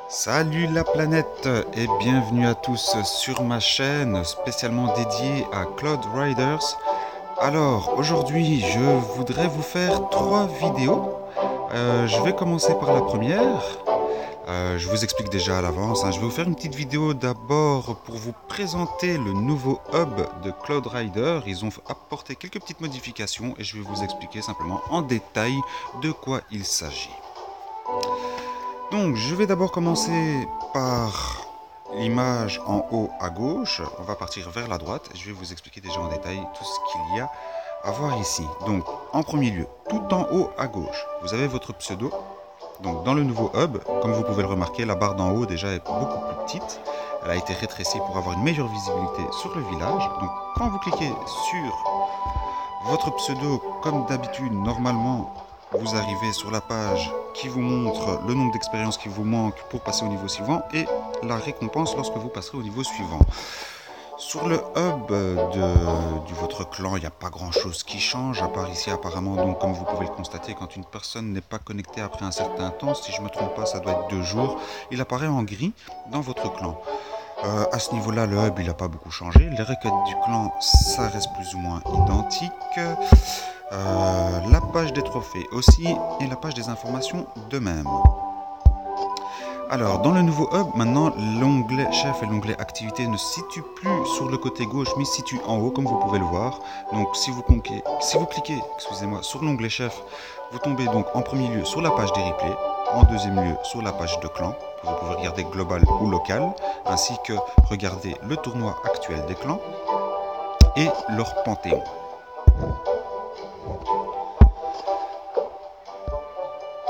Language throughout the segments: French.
Salut la planète et bienvenue à tous sur ma chaîne spécialement dédiée à Cloud Riders. Alors aujourd'hui je voudrais vous faire 3 vidéos. Je vais commencer par la première. Je vous explique déjà à l'avance, je vais vous faire une petite vidéo d'abord pour vous présenter le nouveau hub de Cloud Rider. Ils ont apporté quelques petites modifications et je vais vous expliquer simplement en détail de quoi il s'agit. Donc je vais d'abord commencer par l'image en haut à gauche. On va partir vers la droite et je vais vous expliquer déjà en détail tout ce qu'il y a à voir ici. Donc en premier lieu, tout en haut à gauche, vous avez votre pseudo. Donc dans le nouveau hub, comme vous pouvez le remarquer, la barre d'en haut déjà est beaucoup plus petite. Elle a été rétrécie pour avoir une meilleure visibilité sur le village. Donc quand vous cliquez sur votre pseudo, comme d'habitude, normalement, vous arrivez sur la page qui vous montre le nombre d'expériences qui vous manque pour passer au niveau suivant et la récompense lorsque vous passerez au niveau suivant. Sur le hub de votre clan, il n'y a pas grand chose qui change, à part ici apparemment, donc comme vous pouvez le constater, quand une personne n'est pas connectée après un certain temps, si je ne me trompe pas, ça doit être 2 jours, il apparaît en gris dans votre clan. À ce niveau-là, le hub, il n'a pas beaucoup changé. Les requêtes du clan, ça reste plus ou moins identique. La page des trophées aussi, et la page des informations de même. Alors, dans le nouveau hub, maintenant, l'onglet chef et l'onglet activité ne se situent plus sur le côté gauche, mais se situent en haut, comme vous pouvez le voir. Donc, si vous cliquez, excusez-moi, sur l'onglet chef, vous tombez donc en premier lieu sur la page des replays, en deuxième lieu sur la page de clan, que vous pouvez regarder global ou local, ainsi que regarder le tournoi actuel des clans et leur panthéon.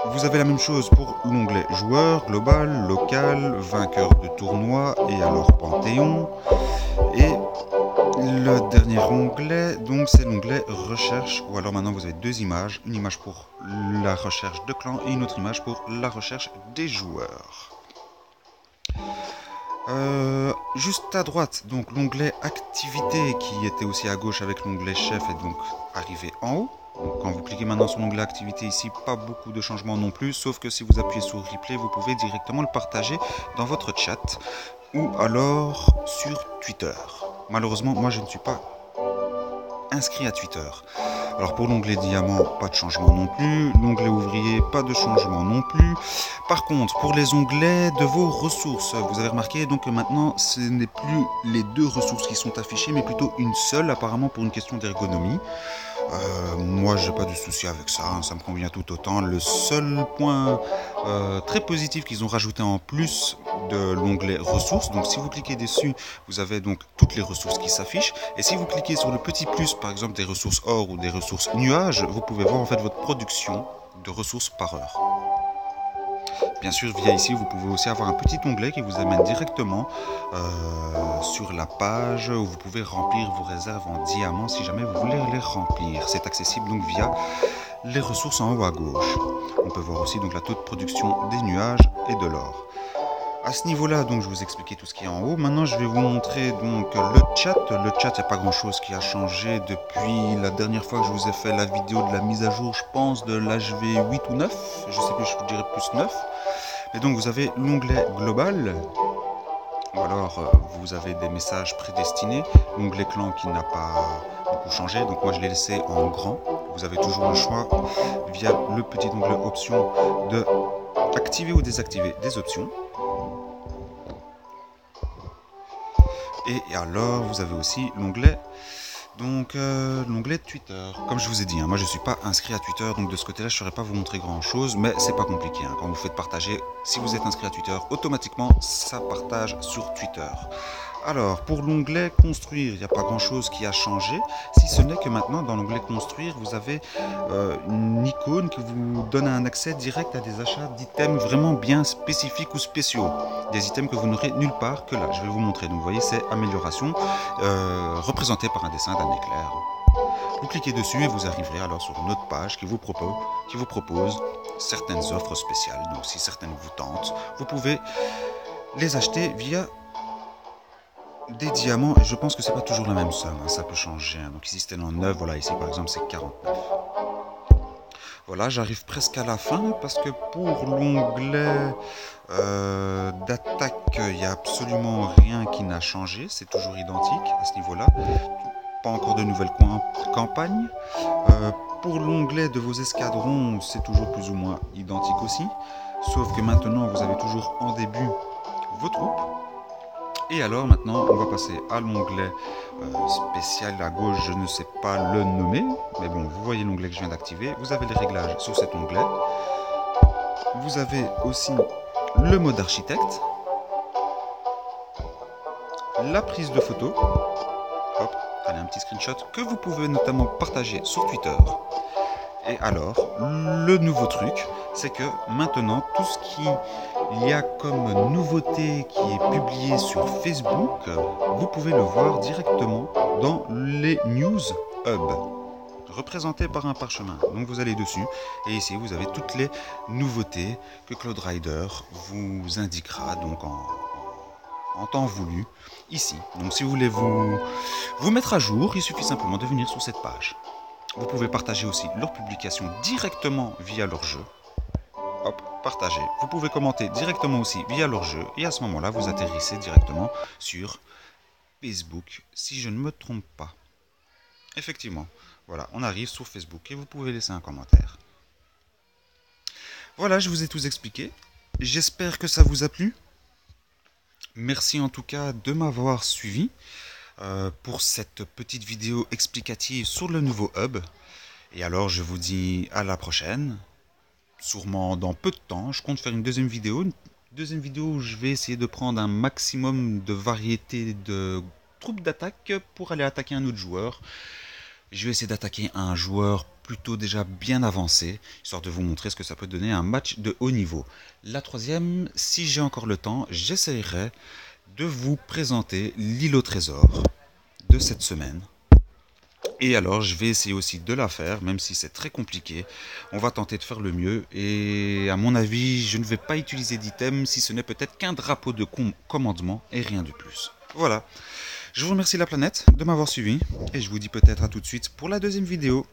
Vous avez la même chose pour l'onglet joueur, global, local, vainqueur de tournoi et alors panthéon. Et le dernier onglet, donc c'est l'onglet recherche, ou alors maintenant vous avez 2 images, une image pour la recherche de clan et une autre image pour la recherche des joueurs. Juste à droite, donc l'onglet activité qui était aussi à gauche avec l'onglet chef est donc arrivé en haut. Donc quand vous cliquez maintenant sur l'onglet activité ici, pas beaucoup de changements non plus, sauf que si vous appuyez sur replay, vous pouvez directement le partager dans votre chat ou alors sur Twitter. Malheureusement, moi je ne suis pas inscrit à Twitter. Alors pour l'onglet diamant, pas de changement non plus. L'onglet ouvrier, pas de changement non plus. Par contre, pour les onglets de vos ressources, vous avez remarqué donc que maintenant ce n'est plus les 2 ressources qui sont affichées, mais plutôt une seule, apparemment pour une question d'ergonomie. Moi j'ai pas de souci avec ça, ça me convient tout autant. Le seul point très positif qu'ils ont rajouté en plus de l'onglet ressources, donc si vous cliquez dessus, vous avez donc toutes les ressources qui s'affichent, et si vous cliquez sur le petit plus, par exemple des ressources or ou des ressources nuages, vous pouvez voir en fait votre production de ressources par heure. Bien sûr, via ici, vous pouvez aussi avoir un petit onglet qui vous amène directement sur la page où vous pouvez remplir vos réserves en diamants si jamais vous voulez les remplir. C'est accessible donc via les ressources en haut à gauche. On peut voir aussi donc la taux de production des nuages et de l'or. À ce niveau-là, donc je vous expliquais tout ce qui est en haut. Maintenant, je vais vous montrer donc le chat. Le chat, il n'y a pas grand-chose qui a changé depuis la dernière fois que je vous ai fait la vidéo de la mise à jour, je pense, de l'HV 8 ou 9. Je sais plus, je vous dirais plus 9. Et donc, vous avez l'onglet global. Ou alors, vous avez des messages prédestinés. L'onglet clan qui n'a pas beaucoup changé. Donc, moi, je l'ai laissé en grand. Vous avez toujours le choix, via le petit onglet options, de activer ou désactiver des options. Et alors, vous avez aussi l'onglet l'onglet Twitter. Comme je vous ai dit, moi je suis pas inscrit à Twitter, donc de ce côté-là, je ne saurais pas vous montrer grand-chose, mais c'est pas compliqué. Quand vous faites partager, si vous êtes inscrit à Twitter, automatiquement, ça partage sur Twitter. Alors, pour l'onglet construire, il n'y a pas grand-chose qui a changé, si ce n'est que maintenant, dans l'onglet construire, vous avez une icône qui vous donne un accès direct à des achats d'items vraiment bien spécifiques ou spéciaux. Des items que vous n'aurez nulle part que là. Je vais vous montrer. Donc, vous voyez, c'est amélioration, représentée par un dessin d'un éclair. Vous cliquez dessus et vous arriverez alors sur une autre page qui vous propose certaines offres spéciales. Donc, si certaines vous tentent, vous pouvez les acheter via des diamants, et je pense que c'est pas toujours la même somme, ça peut changer. Donc ici c'était 9, voilà, ici par exemple c'est 49. Voilà, j'arrive presque à la fin parce que pour l'onglet D'attaque, il n'y a absolument rien qui n'a changé, c'est toujours identique à ce niveau-là. Pas encore de nouvelles campagnes. Pour l'onglet de vos escadrons, c'est toujours plus ou moins identique aussi. Sauf que maintenant, vous avez toujours en début vos troupes. Et alors maintenant, on va passer à l'onglet spécial à gauche, je ne sais pas le nommer. Mais bon, vous voyez l'onglet que je viens d'activer. Vous avez les réglages sur cet onglet. Vous avez aussi le mode architecte. La prise de photo. Hop, allez, un petit screenshot que vous pouvez notamment partager sur Twitter. Et alors, le nouveau truc, c'est que maintenant, tout ce qu'il y a comme nouveauté qui est publié sur Facebook, vous pouvez le voir directement dans les News Hub, représenté par un parchemin. Donc vous allez dessus, et ici vous avez toutes les nouveautés que Cloud Rider vous indiquera donc en temps voulu, ici. Donc si vous voulez vous mettre à jour, il suffit simplement de venir sur cette page. Vous pouvez partager aussi leurs publications directement via leur jeu. Hop, partagez. Vous pouvez commenter directement aussi via leur jeu. Et à ce moment-là, vous atterrissez directement sur Facebook, si je ne me trompe pas. Effectivement, voilà, on arrive sur Facebook et vous pouvez laisser un commentaire. Voilà, je vous ai tout expliqué. J'espère que ça vous a plu. Merci en tout cas de m'avoir suivi. Pour cette petite vidéo explicative sur le nouveau hub. Et alors je vous dis à la prochaine, sûrement dans peu de temps. Je compte faire une deuxième vidéo où je vais essayer de prendre un maximum de variété de troupes d'attaque pour aller attaquer un autre joueur. Je vais essayer d'attaquer un joueur plutôt déjà bien avancé, histoire de vous montrer ce que ça peut donner un match de haut niveau. La troisième, si j'ai encore le temps, j'essaierai de vous présenter l'île au trésor de cette semaine. Et alors je vais essayer aussi de la faire, même si c'est très compliqué. On va tenter de faire le mieux. Et à mon avis, je ne vais pas utiliser d'item, si ce n'est peut-être qu'un drapeau de commandement et rien de plus. Voilà. Je vous remercie la planète de m'avoir suivi. Et je vous dis peut-être à tout de suite pour la deuxième vidéo.